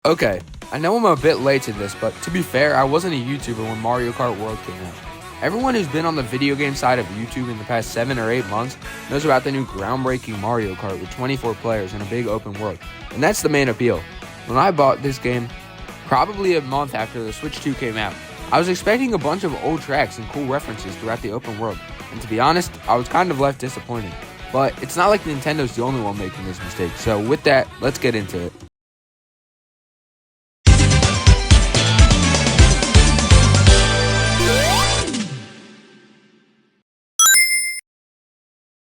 Okay, I know I'm a bit late to this, but to be fair, I wasn't a YouTuber when Mario Kart World came out. Everyone who's been on the video game side of YouTube in the past 7 or 8 months knows about the new groundbreaking Mario Kart with 24 players in a big open world, and that's the main appeal. When I bought this game, probably a month after the Switch 2 came out, I was expecting a bunch of old tracks and cool references throughout the open world, and to be honest, I was kind of left disappointed. But it's not like Nintendo's the only one making this mistake, so with that, let's get into it.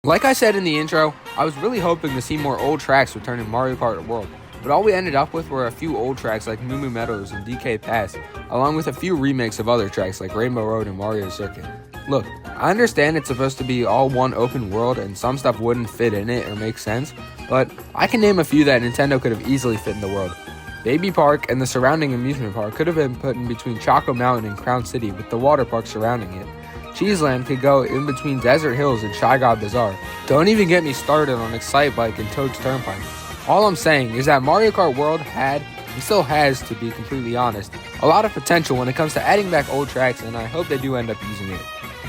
Like I said in the intro, I was really hoping to see more old tracks return in Mario Kart World, but all we ended up with were a few old tracks like Moo Moo Meadows and DK Pass, along with a few remakes of other tracks like Rainbow Road and Mario Circuit. Look, I understand it's supposed to be all one open world and some stuff wouldn't fit in it or make sense, but I can name a few that Nintendo could have easily fit in the world. Baby Park and the surrounding amusement park could have been put in between Choco Mountain and Crown City with the water park surrounding it. Cheeseland could go in between Desert Hills and Shy God Bazaar. Don't even get me started on Excite Bike and Toad's Turnpike. All I'm saying is that Mario Kart World had, and still has to be completely honest, a lot of potential when it comes to adding back old tracks, and I hope they do end up using it.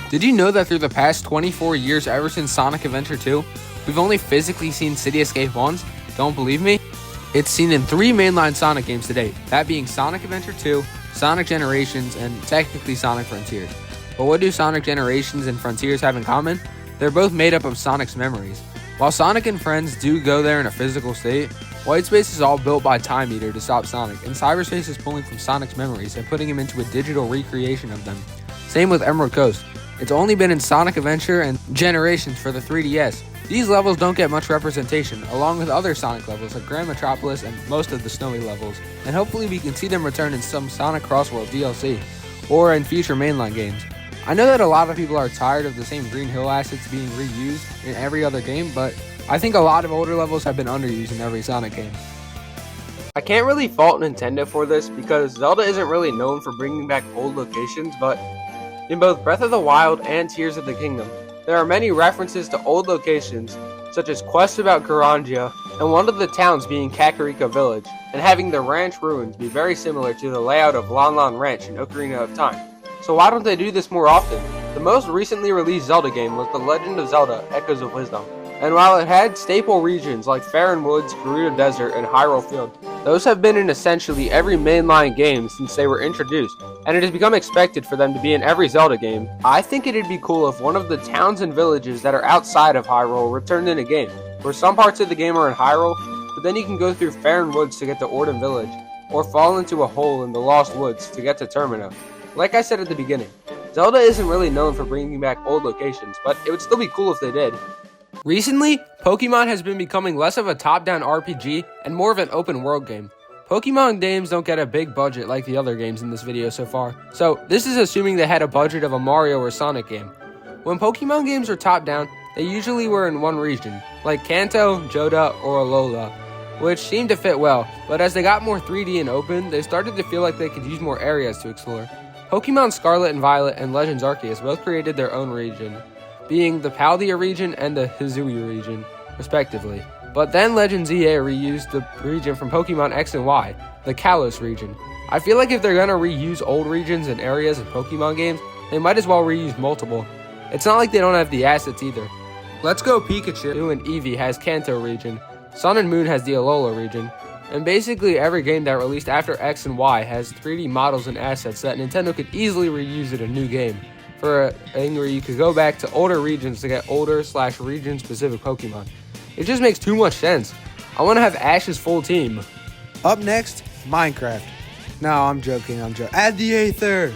Did you know that through the past 24 years ever since Sonic Adventure 2, we've only physically seen City Escape once? Don't believe me? It's seen in 3 mainline Sonic games to date, that being Sonic Adventure 2, Sonic Generations, and technically Sonic Frontiers. But what do Sonic Generations and Frontiers have in common? They're both made up of Sonic's memories. While Sonic and friends do go there in a physical state, Whitespace is all built by Time Eater to stop Sonic, and Cyberspace is pulling from Sonic's memories and putting him into a digital recreation of them. Same with Emerald Coast. It's only been in Sonic Adventure and Generations for the 3DS. These levels don't get much representation, along with other Sonic levels like Grand Metropolis and most of the snowy levels, and hopefully we can see them return in some Sonic Crossworld DLC, or in future mainline games. I know that a lot of people are tired of the same Green Hill assets being reused in every other game, but I think a lot of older levels have been underused in every Sonic game. I can't really fault Nintendo for this because Zelda isn't really known for bringing back old locations, but in both Breath of the Wild and Tears of the Kingdom, there are many references to old locations, such as quests about Garangia, and one of the towns being Kakariko Village, and having the ranch ruins be very similar to the layout of Lon Lon Ranch in Ocarina of Time. So why don't they do this more often? The most recently released Zelda game was The Legend of Zelda: Echoes of Wisdom, and while it had staple regions like Faron Woods, Gerudo Desert, and Hyrule Field, those have been in essentially every mainline game since they were introduced, and it has become expected for them to be in every Zelda game. I think it'd be cool if one of the towns and villages that are outside of Hyrule returned in a game, where some parts of the game are in Hyrule, but then you can go through Faron Woods to get to Orden Village, or fall into a hole in the Lost Woods to get to Termina. Like I said at the beginning, Zelda isn't really known for bringing back old locations, but it would still be cool if they did. Recently, Pokemon has been becoming less of a top-down RPG and more of an open-world game. Pokemon games don't get a big budget like the other games in this video so far, so this is assuming they had a budget of a Mario or Sonic game. When Pokemon games were top-down, they usually were in one region, like Kanto, Johto, or Alola, which seemed to fit well, but as they got more 3D and open, they started to feel like they could use more areas to explore. Pokemon Scarlet and Violet and Legends Arceus both created their own region, being the Paldea region and the Hisui region, respectively. But then Legends EA reused the region from Pokemon X and Y, the Kalos region. I feel like if they're gonna reuse old regions and areas in Pokemon games, they might as well reuse multiple. It's not like they don't have the assets either. Let's Go Pikachu and Eevee has Kanto region, Sun and Moon has the Alola region, and basically every game that released after X and Y has 3D models and assets that Nintendo could easily reuse in a new game, for a thing where you could go back to older regions to get older/region specific Pokemon. It just makes too much sense. I want to have Ash's full team. Up next, Minecraft. No, I'm joking. Add the Aether.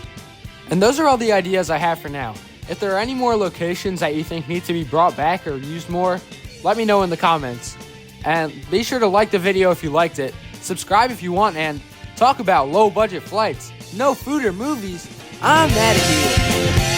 And those are all the ideas I have for now. If there are any more locations that you think need to be brought back or used more, let me know in the comments. And be sure to like the video if you liked it, subscribe if you want, and talk about low budget flights, no food or movies. I'm out of here.